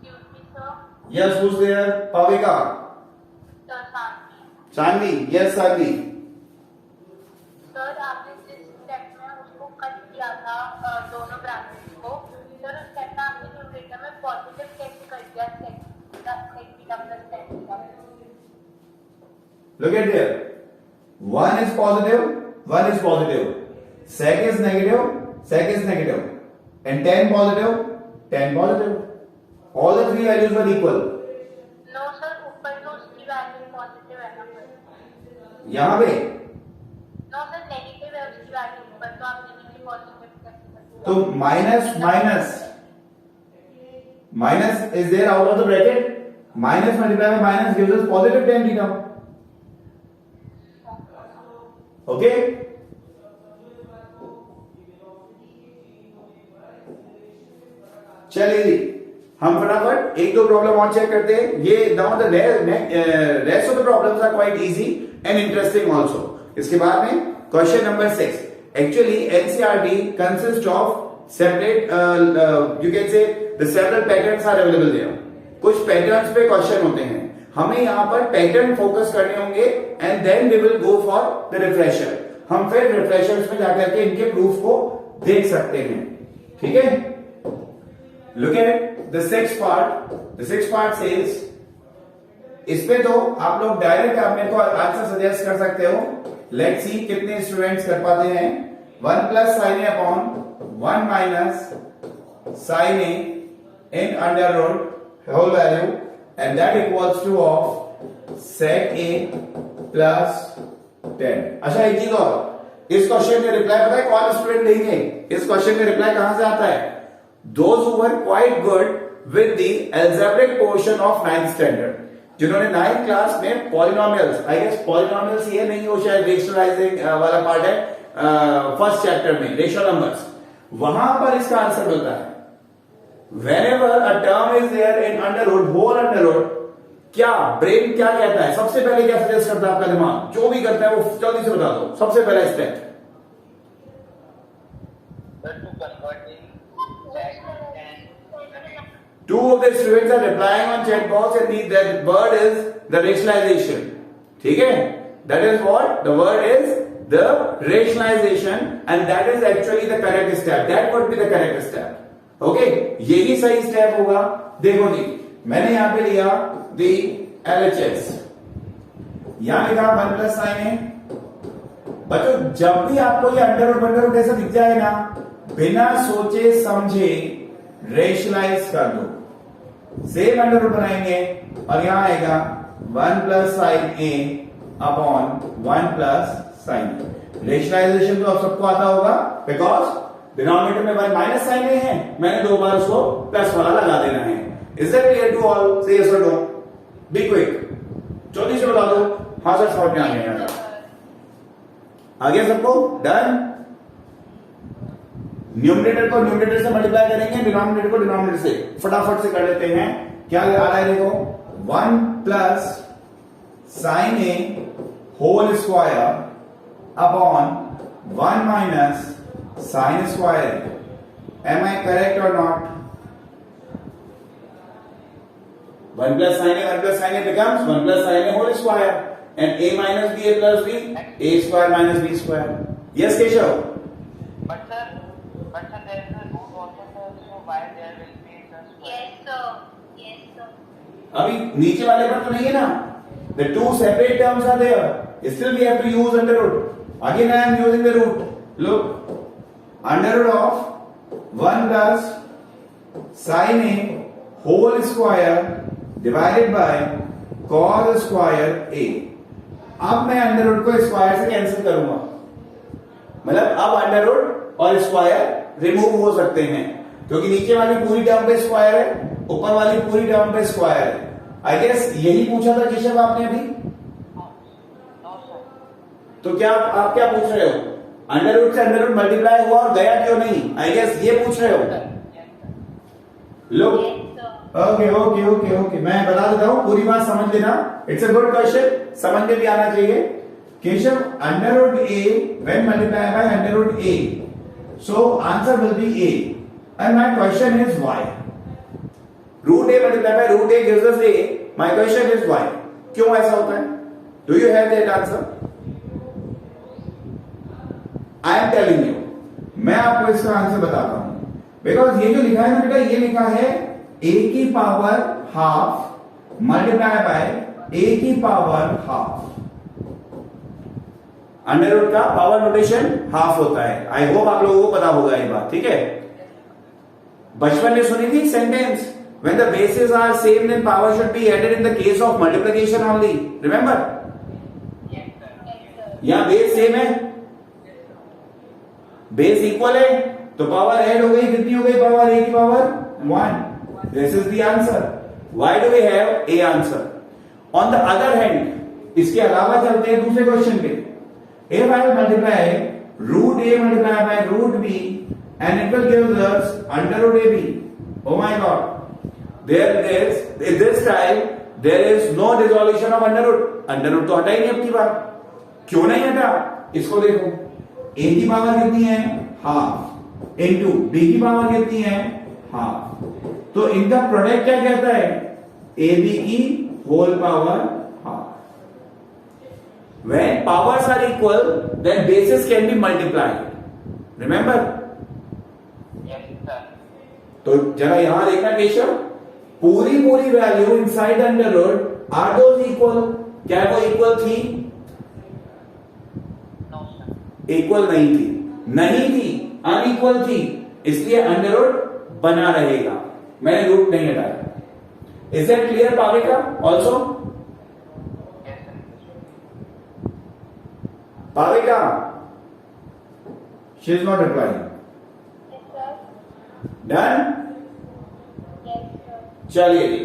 [SPEAKER 2] Excuse me, sir.
[SPEAKER 1] Yes, who's there? Pavika.
[SPEAKER 2] Sir, Sanvi.
[SPEAKER 1] Sanvi. Yes, Sanvi.
[SPEAKER 2] Sir आपने जिस step में उसको cut किया था दोनों brackets को, sir उस step में आपने न्यूमरेटर में पॉजिटिव कैसे कर दिया sec theta plus tan theta?
[SPEAKER 1] Look at there. 1 is positive, 1 is positive. Sec is negative, sec is negative. And tan positive, tan positive. All the three values were equal.
[SPEAKER 2] No sir, ऊपर तो उसकी value positive है ना पर।
[SPEAKER 1] यहां पे
[SPEAKER 2] no sir, negative है उसकी वैल्यू ऊपर, तो आपने नीचे पॉजिटिव कैसे कर दिया?
[SPEAKER 1] तो minus is there out of the bracket. Minus multiplied by minus gives us positive tan theta. Okay. चलिए जी, हम फटाफट एक दो प्रॉब्लम और चेक करते हैं। ये rest of the problems are quite easy and interesting also. इसके बाद में question number 6। Actually NCERT consist of separate you can say the several patterns are available there. कुछ पैटर्न्स पे क्वेश्चन होते हैं, हमें यहां पर पैटर्न फोकस करने होंगे and then we will go for the refresher. हम फिर रिफ्रेशर्स में जाकर के इनके प्रूफ को देख सकते हैं। ठीक है, look at the sixth part. The sixth part says, इसमें तो आप लोग डायरेक्ट आप मेरे को आंसर सजेस्ट कर सकते हो। लेट्स सी कितने स्टूडेंट्स कर पाते हैं। 1 plus sine A upon 1 minus sine a in under root whole value and that equals to of sec a plus 10। अच्छा, एक चीज और, इस क्वेश्चन में रिप्लाई पता है कौन स्टूडेंट देंगे? इस क्वेश्चन में रिप्लाई कहां से आता है? Those who were quite good with the algebraic portion of 9th standard, जिन्होंने 9th क्लास में पॉलिनोमियल्स, आई गेस पॉलिनोमियल्स ये नहीं हो, शायद रेशनलाइजिंग वाला पार्ट है फर्स्ट चैप्टर में, रेशनल नंबर्स, वहां पर इसका आंसर मिलता है। Whenever a term is there in under root, whole under root, क्या ब्रेन क्या कहता है? सबसे पहले क्या सजेस्ट करता है आपका दिमाग? जो भी करता है वो जल्दी से बता दो, सबसे पहला step. Two of the students are replying on chat box and that word is the rationalization. ठीक है, that is what the word is, the rationalization, and that is actually the correct step. That would be the correct step. Okay, यही सही step होगा। देखो जी, मैंने यहां पे लिया the LHS, यहां लिखा 1 प्लस साइन है। बच्चों, जब भी आपको ये अंडर रूट ऐसा दिख जाए ना, बिना सोचे समझे रेशनलाइज कर दो। सेम अंडर रूट बनाएंगे और यहां आएगा 1 प्लस साइन ए अपॉन 1 प्लस साइन ए। रेशनलाइजेशन तो आप सबको आता होगा, बिकॉज डिनोमिनेटर में 1 माइनस साइन ए है, मैंने दो बार उसको प्लस वाला लगा देना है। Is that clear to all? Say yes और नो, बी क्विक, जल्दी से बता दो। हाँ सर, समझ में आ गया। आ गया सबको? डन। न्यूमरेटर को न्यूमरेटर से मल्टीप्लाई करेंगे, डिनोमिनेटर को डिनोमिनेटर से। फटाफट से कर लेते हैं। क्या आ रहा है देखो, 1 plus sine a whole square upon 1 minus sine square. Am I correct और not? 1 plus sin A becomes 1 plus sin A whole square, and A minus B, A plus B, A square minus B square. Yes, Keshav?
[SPEAKER 3] But sir, there is a root also, sir, so why there will be the square?
[SPEAKER 2] Yes, sir. Yes, sir.
[SPEAKER 1] अभी नीचे वाले पर तो नहीं है ना? The two separate terms are there. Still we have to use under root. Again I am using the root. Look, under root of 1 plus sin A whole square divided by cos square a। अब मैं under root को square से cancel करूंगा, मतलब अब under root और square remove हो सकते हैं, क्योंकि नीचे वाली पूरी टर्म पे स्क्वायर है, ऊपर वाली पूरी टर्म पे स्क्वायर है। आई गेस यही पूछा था केशव आपने अभी।
[SPEAKER 3] No, sir.
[SPEAKER 1] तो क्या आप क्या पूछ रहे हो? अंडर रूट से अंडर रूट मल्टीप्लाई हुआ और गया क्यों नहीं? आई गेस ये पूछ रहे हो।
[SPEAKER 3] Yes, sir.
[SPEAKER 1] लो
[SPEAKER 2] Yes, sir.
[SPEAKER 1] Okay okay okay okay, मैं बता देता हूं, पूरी बात समझ लेना। इट्स अ गुड क्वेश्चन, समझ में भी आना चाहिए। Keshav, under root a when multiply by under root a, so answer will be a, and my question is why. Root a multiply by root a gives us a, my question is why. क्यों ऐसा होता है? Do you have that answer? I am telling you, मैं आपको इसका answer बताता हूं। Because ये जो लिखा है ना बेटा, ये लिखा है a की power half multiply by a की पावर हाफ। अंडर रूट का पावर नोटेशन हाफ होता है। आई होप आप लोगों को पता होगा ये बात, ठीक है? बचपन में सुनी थी sentence, when the bases are same then power should be added in the case of multiplication only. Remember?
[SPEAKER 3] Yes, sir.
[SPEAKER 2] Yes, sir.
[SPEAKER 1] यहां बेस सेम है, बेस इक्वल है, तो पावर ऐड हो गई। कितनी हो गई पावर? a की power 1। This is the answer. Why do we have a answer? On the other hand, इसके अलावा चलते हैं दूसरे क्वेश्चन पे। If I multiply root a multiply by root b and it will give us under root ab. Oh my God! This time there is no dissolution of under root. Under root तो हटा ही नहीं अब की बार। क्यों नहीं हटा? इसको देखो, a की पावर कितनी है? हाफ इंटू b की पावर कितनी है? हाफ। तो इनका प्रोडक्ट क्या कहता है? ए बी की whole power half. When powers are equal, then bases can be multiplied. Remember?
[SPEAKER 3] Yes, sir.
[SPEAKER 1] तो जरा यहां देखना केशव, पूरी value inside under root are those equal? क्या वो इक्वल थी?
[SPEAKER 3] No, sir.
[SPEAKER 1] इक्वल नहीं थी, अनइक्वल थी, इसलिए अंडर रूट बना रहेगा। मैंने रूट नहीं हटाया। Is that clear Pavika? Also
[SPEAKER 3] Yes, sir.
[SPEAKER 1] Pavika, she is not replying.
[SPEAKER 2] Yes, sir.
[SPEAKER 1] Done?
[SPEAKER 2] Yes, sir.
[SPEAKER 1] चलिए जी,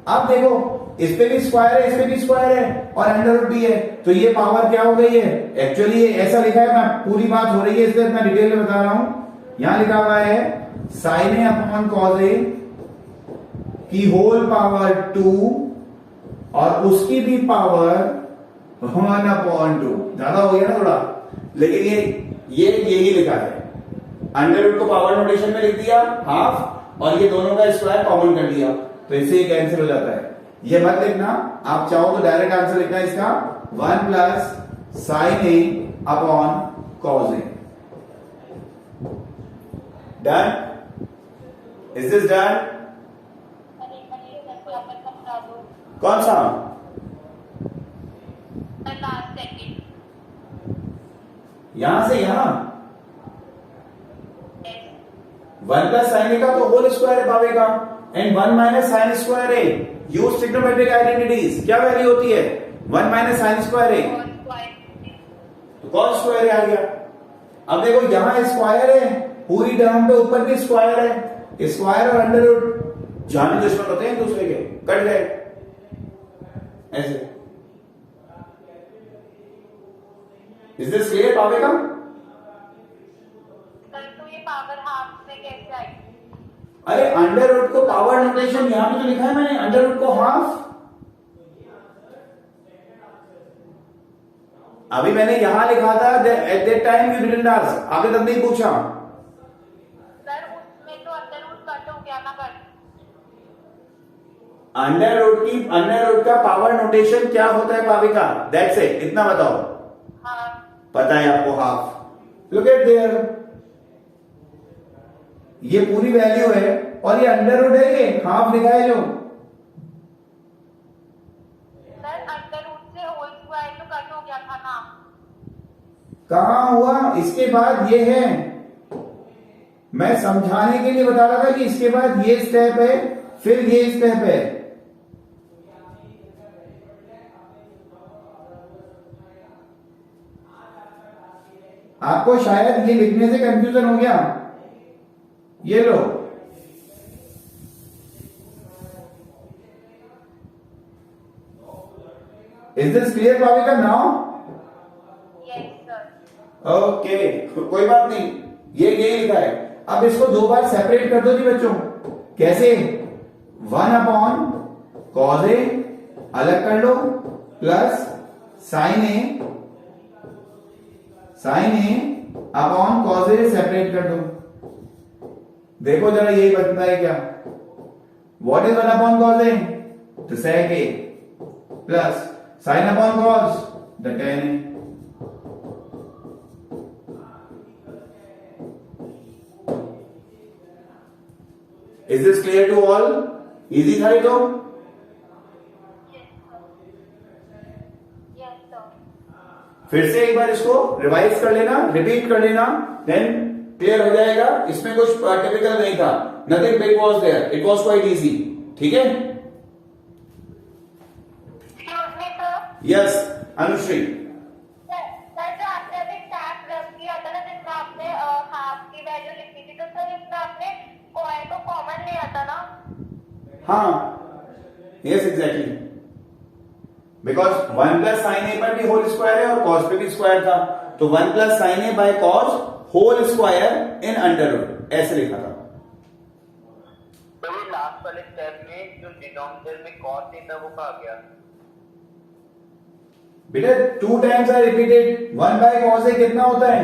[SPEAKER 1] अब देखो, इस पे भी स्क्वायर है, इस पे भी स्क्वायर है, और अंडर रूट भी है, तो ये पावर क्या हो गई है? एक्चुअली ऐसा लिखा है, मैं पूरी बात हो रही है इसलिए मैं डिटेल में बता रहा हूं। यहां लिखा हुआ है sign A upon cos A की होल पावर 2 और उसकी भी पावर 1/2। ज्यादा हो गया ना थोड़ा, लेकिन ये यही लिखा है। अंडर रूट को पावर नोटेशन में लिख दिया हाफ, और ये दोनों का स्क्वायर कॉमन कर दिया, तो इससे ये कैंसिल हो जाता है। ये मत लिखना, आप चाहो तो डायरेक्ट आंसर लिखना इसका 1 plus sine A upon cos A. Done? Is this done? कौन सा?
[SPEAKER 2] Last second.
[SPEAKER 1] यहां से यहां 1 प्लस साइन ए का तो होल स्क्वायर है Pavika, and 1 minus sine square A. Use trigonometric identities. क्या वैल्यू होती है? 1 माइनस साइन स्क्वायर ए, तो कॉस स्क्वायर ए आ गया। अब देखो यहां स्क्वायर है, पूरी टर्म पे ऊपर भी स्क्वायर है, स्क्वायर और अंडर रूट जाने दुश्मन होते हैं दूसरे के, कट गए ऐसे। Is this clear Pavika?
[SPEAKER 2] Sir तो ये पावर हाफ में कैसे आई?
[SPEAKER 1] अरे अंडर रूट को पावर नोटेशन यहां पे तो लिखा है मैंने, अंडर रूट को हाफ। अभी मैंने यहां लिखा था at that time you didn't ask, आगे तक नहीं पूछा।
[SPEAKER 2] सर उसमें तो अंदर रूट कट हो गया ना कट।
[SPEAKER 1] अंडर रूट का पावर नोटेशन क्या होता है पाविका? दैट्स इट, इतना बताओ।
[SPEAKER 2] हाँ
[SPEAKER 1] पता है आपको हाफ। लुक एट देयर, ये पूरी वैल्यू है और ये अंडर रूट है, ये हाफ लिखा है जो।
[SPEAKER 2] सर अंडर रूट से होल स्क्वायर तो कट हो गया था ना।
[SPEAKER 1] कहां हुआ? इसके बाद ये है, मैं समझाने के लिए बता रहा था कि इसके बाद ये स्टेप है, फिर ये स्टेप है। आपको शायद ये लिखने से कंफ्यूजन हो गया। ये लो, is this clear Bhavika now?
[SPEAKER 2] Yes sir.
[SPEAKER 1] Okay, कोई बात नहीं, ये लिखा है। अब इसको दो बार सेपरेट कर दो जी बच्चों। कैसे? 1/cos A अलग कर लो, plus sin A upon cos A separate कर दो। देखो जरा यही बनता है क्या? What is 1/cos A? तो sec A plus sin upon cos the tan A। Is this clear to all? Easy था ये तो?
[SPEAKER 2] Yes sir.
[SPEAKER 1] फिर से एक बार इसको रिवाइज कर लेना, रिपीट कर लेना, देन क्लियर हो जाएगा। इसमें कुछ टिपिकल नहीं था, nothing big was there, it was quite easy. ठीक है?
[SPEAKER 2] Excuse me sir.
[SPEAKER 1] Yes Anushree,
[SPEAKER 2] sir जो आपने अभी स्टार्ट रख दिया था ना जिसमें आपने हाफ की वैल्यू लिखी थी, तो सर इसमें आपने स्क्वायर को कॉमन लिया था ना?
[SPEAKER 1] हाँ, yes exactly, because 1 plus sine A पर भी होल स्क्वायर है और कॉस पे भी स्क्वायर था, तो 1 plus sine a by cos whole square in under root, ऐसे लिखा था।
[SPEAKER 3] तो ये लास्ट वाले स्टेप में जो डिनोमिनेटर में cos थी वो कहा गया?
[SPEAKER 1] बेटा 2 times are repeated, 1 by cos A कितना होता है?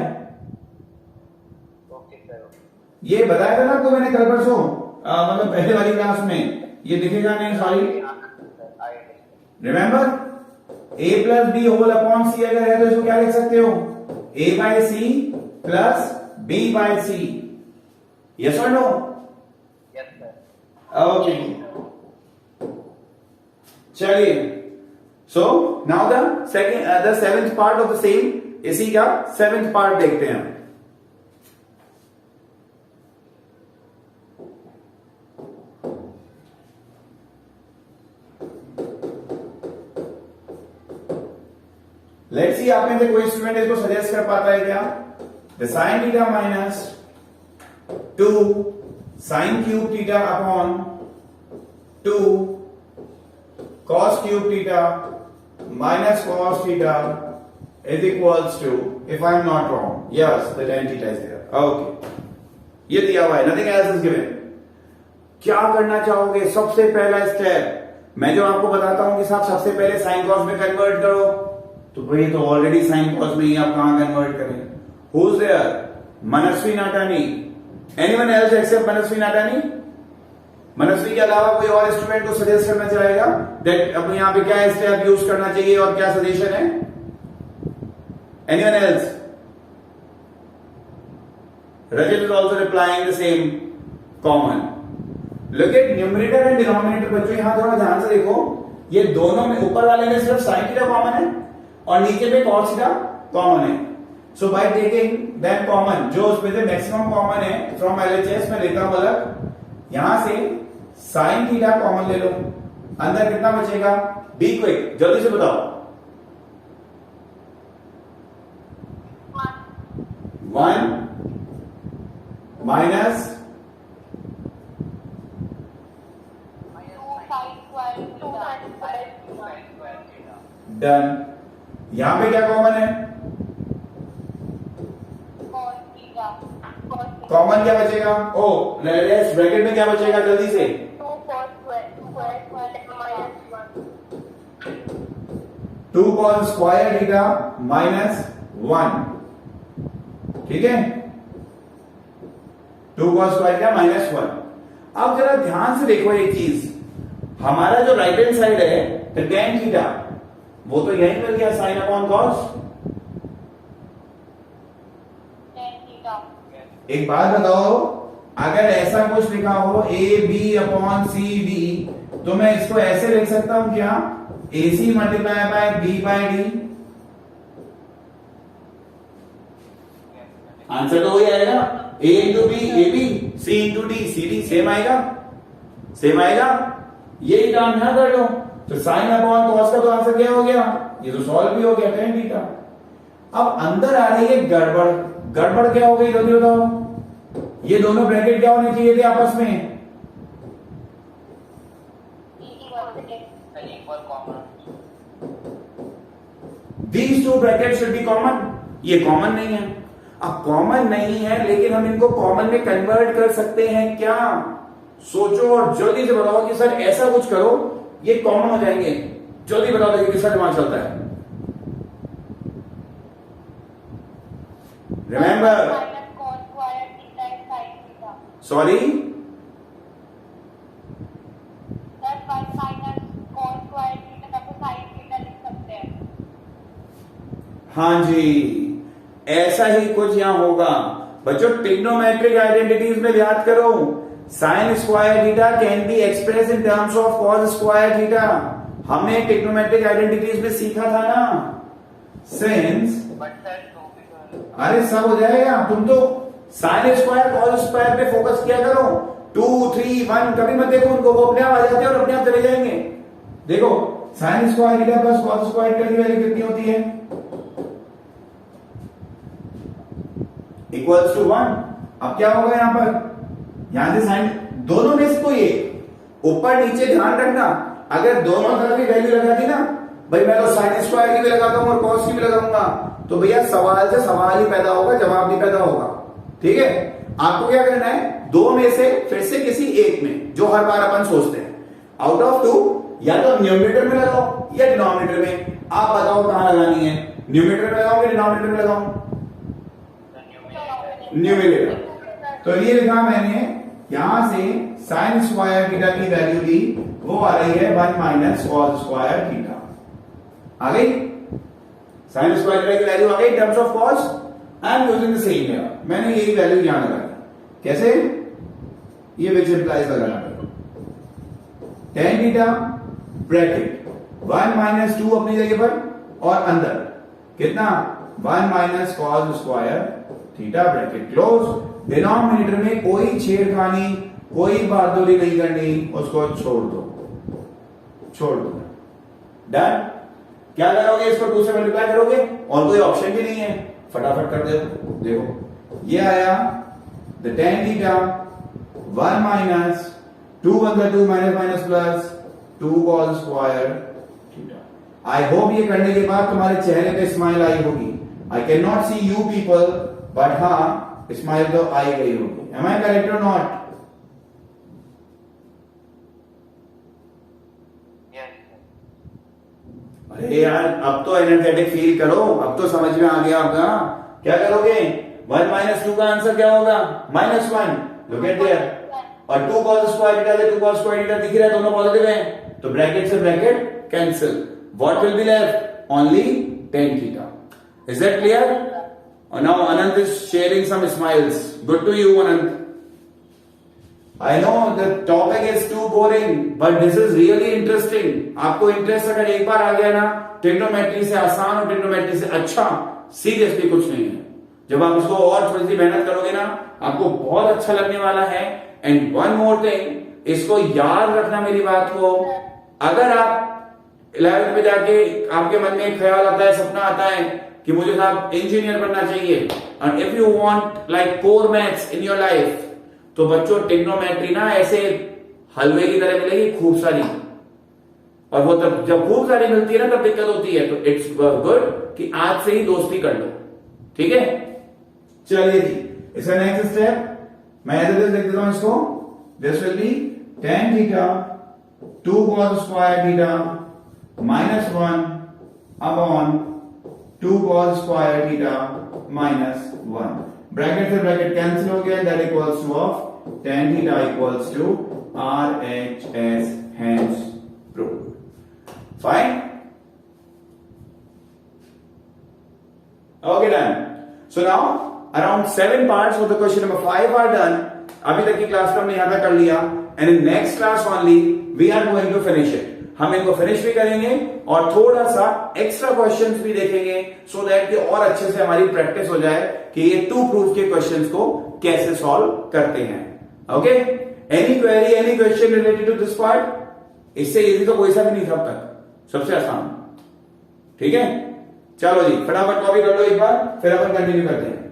[SPEAKER 3] Okay sir.
[SPEAKER 1] ये बताया था ना आपको मैंने कल परसों, मतलब पहले वाली क्लास में। ये दिखेगा नहीं, sorry, remember a plus B whole upon C अगर है तो इसको क्या लिख सकते हो? a by C plus b by C. Yes और नो?
[SPEAKER 3] Yes sir.
[SPEAKER 1] ओके, चलिए, so now the seventh part of the same, इसी का सेवेंथ पार्ट देखते हैं। लेट्स सी, आप में से कोई स्टूडेंट इसको सजेस्ट कर पाता है क्या? The sine theta minus 2 sine cube theta upon 2 cos cube theta minus cos theta is equals to, if I am not wrong, yes the tan theta is there. Okay, ये दिया हुआ है, nothing else is given. क्या करना चाहोगे? सबसे पहला step मैं जो आपको बताता हूं कि साहब सबसे पहले साइन कॉस में कन्वर्ट करो, तो भाई तो ऑलरेडी साइन कॉस में ही आप कहां कन्वर्ट करें? Who is there? Manasvi Natani. Anyone else except Manasvi Natani? Manasvi के अलावा कोई और स्टूडेंट को सजेस्ट करना चाहेगा दैट अब यहां पे क्या स्टेप यूज करना चाहिए और क्या सजेशन है? Anyone else? Rajat is also replying the same common. Look at numerator and denominator. बच्चों यहां थोड़ा ध्यान से देखो, ये दोनों में ऊपर वाले में सिर्फ साइन थीटा कॉमन है और नीचे पे cos थीटा कॉमन है। सो बाय टेकिंग दैट कॉमन, जो उसमें से मैक्सिमम कॉमन है फ्रॉम एलएचएस में लेता हूं अलग, यहां से साइन थीटा कॉमन ले लो, अंदर कितना बचेगा? बी क्विक, जल्दी से बताओ। 1 माइनस डन। यहां पे क्या कॉमन है? कॉमन क्या बचेगा? ओ ब्रैकेट में क्या बचेगा जल्दी से?
[SPEAKER 2] 2 cos square minus 1.
[SPEAKER 1] 2 cos square theta minus 1, ठीक है, 2 cos स्क्वायर थीटा माइनस 1। अब जरा ध्यान से देखो एक चीज, हमारा जो राइट हैंड साइड है tan थीटा वो तो यही मिल गया sign upon cos.
[SPEAKER 2] tan theta.
[SPEAKER 1] एक बात बताओ, अगर ऐसा कुछ लिखा हो A B upon C D तो मैं इसको ऐसे लिख सकता हूं क्या? A C multiply by B by D. Answer तो वही आएगा, A into B A B, C into D C D, same आएगा, सेम आएगा। यही काम यहां कर लो, तो साइन अपॉन कॉस का तो आंसर क्या हो गया? ये तो सॉल्व भी हो गया tan थीटा। अब अंदर आ रही है गड़बड़, गड़बड़ क्या हो गई जल्दी बताओ? ये दोनों ब्रैकेट क्या होने चाहिए थे आपस में?
[SPEAKER 3] equal common.
[SPEAKER 1] These two brackets should be common। ये कॉमन नहीं है। अब कॉमन नहीं है लेकिन हम इनको कॉमन में कन्वर्ट कर सकते हैं क्या? सोचो और जल्दी से बताओ कि सर ऐसा कुछ करो ये कॉमन हो जाएंगे। जल्दी बताओ देखिए किसका दिमाग चलता है। Remember,
[SPEAKER 2] Minus cos square theta is sin theta.
[SPEAKER 1] Sorry,
[SPEAKER 2] That's why minus cos square theta का तो sin theta लिख सकते हैं.
[SPEAKER 1] हाँ जी, ऐसा ही कुछ यहां होगा। बच्चों ट्रिग्नोमेट्रिक आइडेंटिटीज में याद करो, sign square theta can be express in terms of cos square theta. हमने ट्रिग्नोमेट्रिक आइडेंटिटीज में सीखा था ना। सिंस
[SPEAKER 3] But sir, 2 because
[SPEAKER 1] अरे सब हो जाएगा, तुम तो साइन स्क्वायर कॉस स्क्वायर पे फोकस किया करो। 2 3 1 कभी मत देखो उनको, वो अपने आप आ जाते हैं और अपने आप चले जाएंगे। देखो sine square theta plus cos square theta की वैल्यू कितनी होती है? Equals to 1। अब क्या होगा यहां पर? यहां से साइन दोनों में से कोई एक, ऊपर नीचे ध्यान रखना, अगर दोनों तरफ की वैल्यू लगा दी ना, भाई मैं तो साइन स्क्वायर की भी लगाता हूं और कॉस की भी लगाऊंगा, तो भैया सवाल से सवाल ही पैदा होगा, जवाब नहीं पैदा होगा। ठीक है, आपको क्या करना है? दो में से फिर से किसी एक में, जो हर बार अपन सोचते हैं, आउट ऑफ 2 या तो न्यूमरेटर में लगाओ या डिनोमिनेटर में। आप बताओ कहां लगानी है? न्यूमरेटर में लगाओ या डिनोमिनेटर में लगाओ?
[SPEAKER 3] the numerator.
[SPEAKER 1] न्यूमरेटर। तो ये लिखा मैंने, यहां से साइन स्क्वायर थीटा की वैल्यू दी, वो आ रही है 1 माइनस कॉस स्क्वायर थीटा। आ गई साइन स्क्वायर थीटा की वैल्यू आ गई terms of cos. I am using the same here, मैंने यही वैल्यू यहां लगा दी। कैसे? ये विच इंप्लाइज लगाना है tan थीटा ब्रैकेट 1 माइनस 2 अपनी जगह पर, और अंदर कितना? 1 minus cos square theta bracket close. Denominator में कोई छेड़खानी, कोई बहादुरी नहीं करनी, उसको छोड़ दो, छोड़ दो। डन। क्या करोगे? इसको 2 से मल्टीप्लाई करोगे और कोई ऑप्शन भी नहीं है, फटाफट कर दे। देखो ये आया the tan theta 1 minus 2 1 2 minus minus plus 2 cos square theta. I hope ये करने के बाद तुम्हारे चेहरे पे स्माइल आई होगी। I can not see you people, but हाँ स्माइल तो आई गई होगी। एम आई करेक्ट और नॉट?
[SPEAKER 3] Yes, sir.
[SPEAKER 1] अरे यार अब तो एनर्जेटिक फील करो, अब तो समझ में आ गया आपका। क्या करोगे? 1 माइनस 2 का आंसर क्या होगा? -1। Look at there. और 2 cos स्क्वायर थीटा से 2 cos स्क्वायर थीटा दिख रहा है, दोनों पॉजिटिव हैं, तो ब्रैकेट से bracket cancel. What will be left? Only tan theta. Is that clear? और now Anant is sharing some smiles. Good to you Anant. I know the topic is too boring, but this is really interesting. आपको interest अगर एक बार आ गया ना, trigonometry से आसान और trigonometry से अच्छा सीरियसली कुछ नहीं है। जब आप इसको और थोड़ी सी मेहनत करोगे ना, आपको बहुत अच्छा लगने वाला है। एंड वन मोर थिंग, इसको याद रखना मेरी बात को। अगर आप 11th में जाके आपके मन में एक ख्याल आता है, सपना आता है कि मुझे साहब इंजीनियर बनना चाहिए, and if you want like core maths in your life, तो बच्चों ट्रिग्नोमेट्री ना ऐसे हलवे की तरह मिलेगी खूब सारी, और वो तब जब खूब सारी मिलती है ना तब दिक्कत होती है। तो इट्स गुड कि आज से ही दोस्ती कर लो, ठीक है? चलिए जी, इसका नेक्स्ट स्टेप मैं एज इट इज लिख देता हूं इसको. This will be tan theta 2 cos square theta minus 1 अपॉन 2 cos square theta minus 1. Bracket से ब्रैकेट कैंसिल हो गया. That equals to of tan theta equals to RHS, hence proved. Fine. Okay, done. So now around 7 parts of the question number 5 are done. अभी तक की class को हमने यहां तक कर लिया. And in next class only we are going to finish it. हम इनको फिनिश भी करेंगे और थोड़ा सा एक्स्ट्रा क्वेश्चंस भी देखेंगे सो दैट कि और अच्छे से हमारी प्रैक्टिस हो जाए कि ये 2 प्रूफ के क्वेश्चंस को कैसे सॉल्व करते हैं. Okay, any query, any question related to this part? इससे इजी तो कोई सा भी नहीं था अब तक, सबसे आसान. ठीक है, चलो जी फटाफट कॉपी कर लो एक बार, फिर अपन कंटिन्यू करते हैं.